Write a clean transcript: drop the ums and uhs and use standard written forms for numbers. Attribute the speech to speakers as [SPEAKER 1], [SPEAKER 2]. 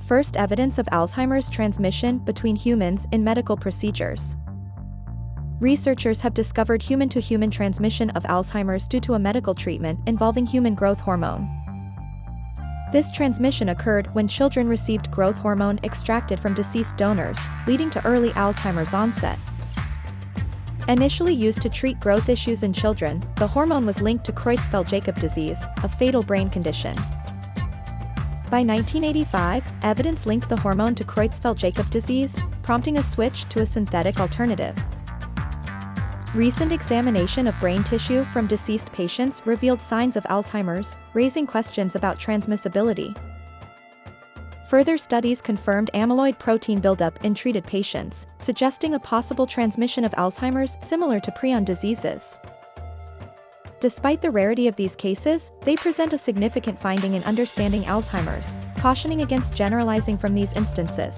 [SPEAKER 1] first evidence of Alzheimer's transmission between humans in medical procedures. Researchers have discovered human-to-human transmission of Alzheimer's due to a medical treatment involving human growth hormone. This transmission occurred when children received growth hormone extracted from deceased donors, leading to early Alzheimer's onset. Initially used to treat growth issues in children, the hormone was linked to Creutzfeldt-Jakob disease, a fatal brain condition. By 1985, evidence linked the hormone to Creutzfeldt-Jakob disease, prompting a switch to a synthetic alternative. Recent examination of brain tissue from deceased patients revealed signs of Alzheimer's, raising questions about transmissibility. Further studies confirmed amyloid protein buildup in treated patients, suggesting a possible transmission of Alzheimer's similar to prion diseases. Despite the rarity of these cases, they present a significant finding in understanding Alzheimer's, cautioning against generalizing from these instances.